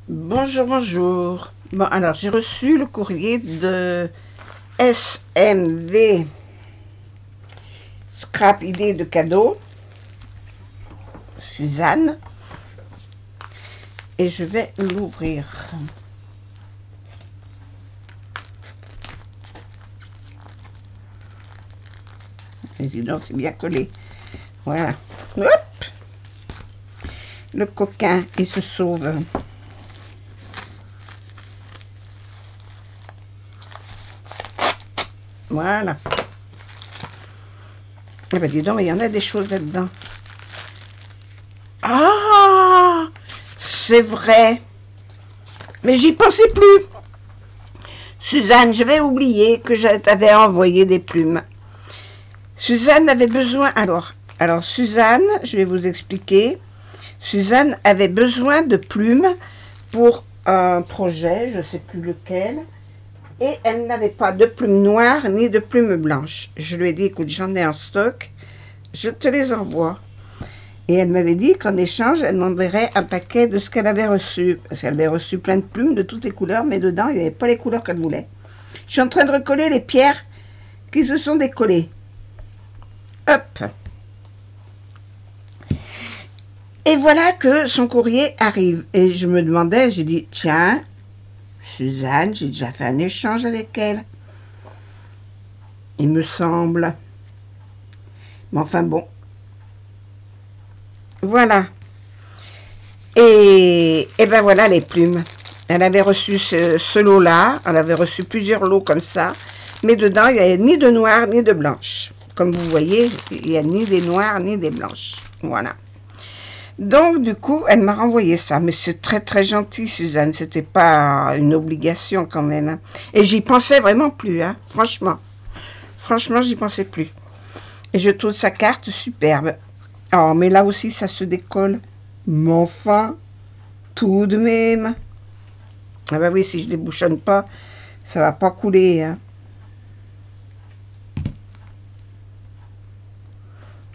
Bonjour, bonjour. Bon, alors j'ai reçu le courrier de SMV Scrap Idée de cadeau, Suzanne, et je vais l'ouvrir. Et dis donc, c'est bien collé. Voilà. Hop! Le coquin, il se sauve. Voilà. Eh ben dis donc, il y en a des choses là-dedans. Ah! C'est vrai. Mais j'y pensais plus. Suzanne, je vais oublier que je t'avais envoyé des plumes. Suzanne avait besoin... Alors Suzanne, je vais vous expliquer. Suzanne avait besoin de plumes pour un projet, je ne sais plus lequel. Et elle n'avait pas de plumes noires ni de plumes blanches. Je lui ai dit, écoute, j'en ai en stock, je te les envoie. Et elle m'avait dit qu'en échange, elle m'enverrait un paquet de ce qu'elle avait reçu. Parce qu'elle avait reçu plein de plumes de toutes les couleurs, mais dedans, il n'y avait pas les couleurs qu'elle voulait. Je suis en train de recoller les pierres qui se sont décollées. Hop. Et voilà que son courrier arrive. Et je me demandais, j'ai dit, tiens, Suzanne, j'ai déjà fait un échange avec elle. Il me semble. Mais enfin bon. Voilà. Et ben voilà les plumes. Elle avait reçu ce lot-là. Elle avait reçu plusieurs lots comme ça. Mais dedans, il n'y avait ni de noir ni de blanche. Comme vous voyez, il n'y a ni des noirs ni des blanches. Voilà. Donc, du coup, elle m'a renvoyé ça. Mais c'est très, très gentil, Suzanne. C'était pas une obligation quand même. Hein. Et j'y pensais vraiment plus, hein. Franchement. Franchement, j'y pensais plus. Et je trouve sa carte superbe. Oh, mais là aussi, ça se décolle. Mais enfin, tout de même. Ah bah oui, si je ne les bouchonne pas, ça va pas couler. Hein.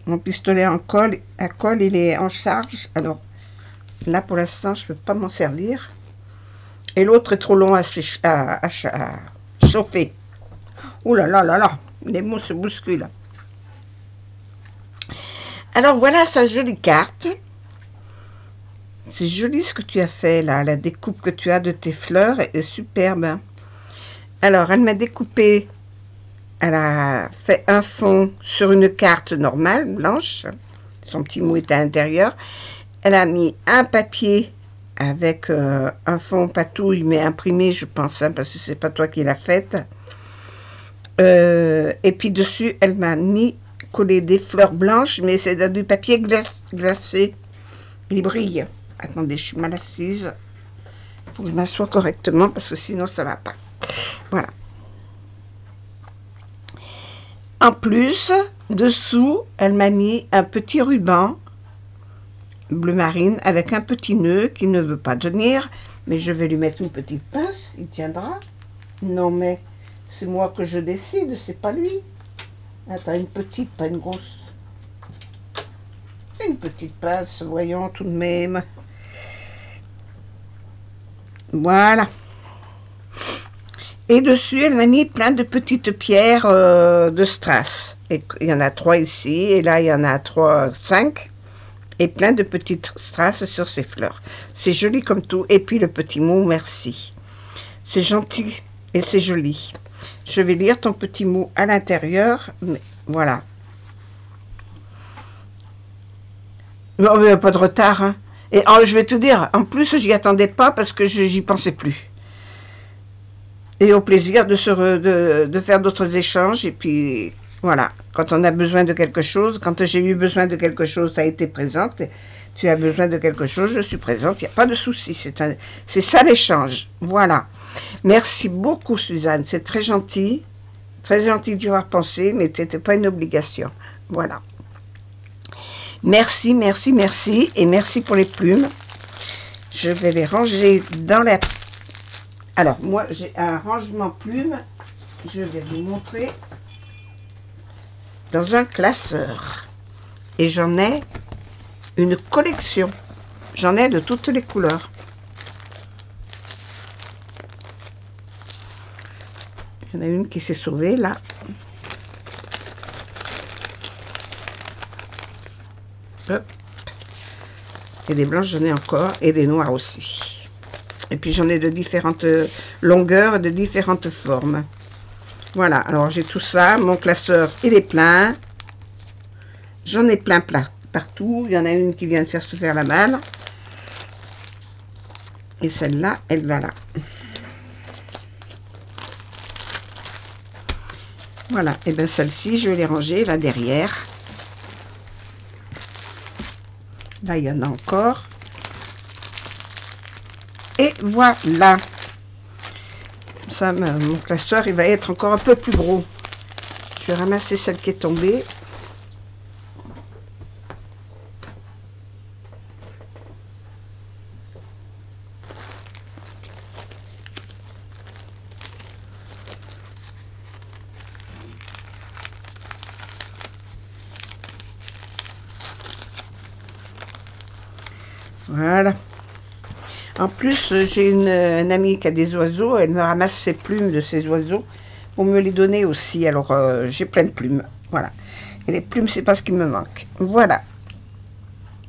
Mon pistolet à colle, il est en charge. Alors, là, pour l'instant, je ne peux pas m'en servir. Et l'autre est trop long à chauffer. Ouh là là là là, les mots se bousculent. Alors, voilà sa jolie carte. C'est joli ce que tu as fait, là. La découpe que tu as de tes fleurs est superbe. Hein. Alors, elle m'a découpé... Elle a fait un fond sur une carte normale, blanche. Son petit mot est à l'intérieur. Elle a mis un papier avec un fond patouille, mais imprimé, je pense, hein, parce que c'est pas toi qui l'as faite. Et puis dessus, elle m'a mis collé des fleurs blanches, mais c'est du papier glacé. Il brille. Attendez, je suis mal assise. Il faut que je m'assoie correctement, parce que sinon, ça va pas. Voilà. En plus, dessous, elle m'a mis un petit ruban bleu marine avec un petit nœud qui ne veut pas tenir, mais je vais lui mettre une petite pince, il tiendra. Non mais, c'est moi que je décide, c'est pas lui. Attends, une petite, pas une grosse. Une petite pince, voyons tout de même. Voilà. Et dessus, elle m'a mis plein de petites pierres de strass. Et il y en a 3 ici, et là, il y en a 5. Et plein de petites strass sur ces fleurs. C'est joli comme tout. Et puis le petit mot, merci. C'est gentil et c'est joli. Je vais lire ton petit mot à l'intérieur. Voilà. Non, mais pas de retard. Hein. Et je vais te dire, en plus, j'y attendais pas parce que j'y pensais plus. Et au plaisir de faire d'autres échanges. Et puis, voilà. Quand on a besoin de quelque chose, quand j'ai eu besoin de quelque chose, ça a été présente. Tu as besoin de quelque chose, je suis présente. Il n'y a pas de souci. C'est ça l'échange. Voilà. Merci beaucoup, Suzanne. C'est très gentil. Très gentil d'y avoir pensé, mais ce n'était pas une obligation. Voilà. Merci, merci, merci. Et merci pour les plumes. Je vais les ranger dans la... Alors, moi, j'ai un rangement plumes. Je vais vous montrer dans un classeur. Et j'en ai une collection. J'en ai de toutes les couleurs. Il y en a une qui s'est sauvée là. Hop. Et des blanches, j'en ai encore. Et des noires aussi. Et puis j'en ai de différentes longueurs, de différentes formes. Voilà, alors j'ai tout ça. Mon classeur, il est plein. J'en ai plein partout. Il y en a une qui vient de se faire la malle. Et celle-là, elle va là. Voilà, et bien celle-ci, je vais les ranger là derrière. Là, il y en a encore. Et voilà. Ça, mon classeur, il va être encore un peu plus gros. Je vais ramasser celle qui est tombée. Voilà. En plus, j'ai une amie qui a des oiseaux. Elle me ramasse ses plumes de ces oiseaux pour me les donner aussi. Alors, j'ai plein de plumes. Voilà. Et les plumes, c'est pas ce qui me manque. Voilà.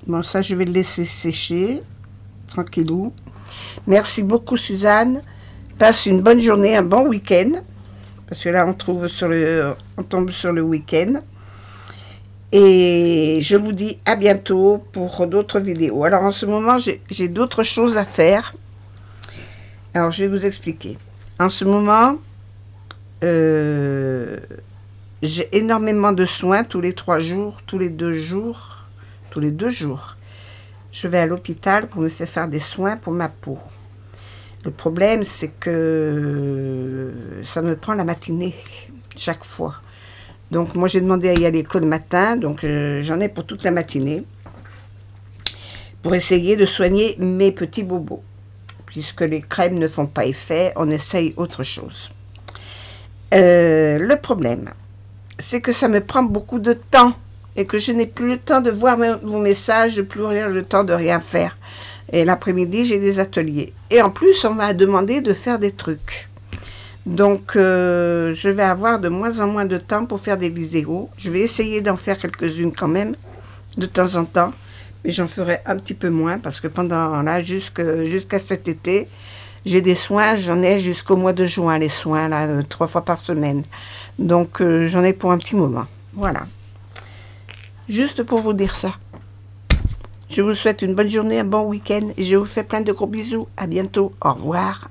Bon, ça, je vais le laisser sécher. Tranquillou. Merci beaucoup, Suzanne. Passe une bonne journée, un bon week-end. Parce que là, on tombe sur le week-end. Et je vous dis à bientôt pour d'autres vidéos. Alors en ce moment, j'ai d'autres choses à faire. Alors je vais vous expliquer. En ce moment, j'ai énormément de soins tous les 3 jours, tous les 2 jours. Je vais à l'hôpital pour me faire des soins pour ma peau. Le problème, c'est que ça me prend la matinée chaque fois. Donc, moi, j'ai demandé à y aller que le matin. Donc, j'en ai pour toute la matinée. Pour essayer de soigner mes petits bobos. Puisque les crèmes ne font pas effet, on essaye autre chose. Le problème, c'est que ça me prend beaucoup de temps. Et que je n'ai plus le temps de voir vos messages, plus rien le temps de rien faire. Et l'après-midi, j'ai des ateliers. Et en plus, on m'a demandé de faire des trucs. Donc, je vais avoir de moins en moins de temps pour faire des vidéos. Je vais essayer d'en faire quelques-unes quand même, de temps en temps. Mais j'en ferai un petit peu moins parce que pendant là, jusqu'à cet été, j'ai des soins. J'en ai jusqu'au mois de juin, les soins, là, 3 fois par semaine. Donc, j'en ai pour un petit moment. Voilà. Juste pour vous dire ça. Je vous souhaite une bonne journée, un bon week-end. Et je vous fais plein de gros bisous. À bientôt. Au revoir.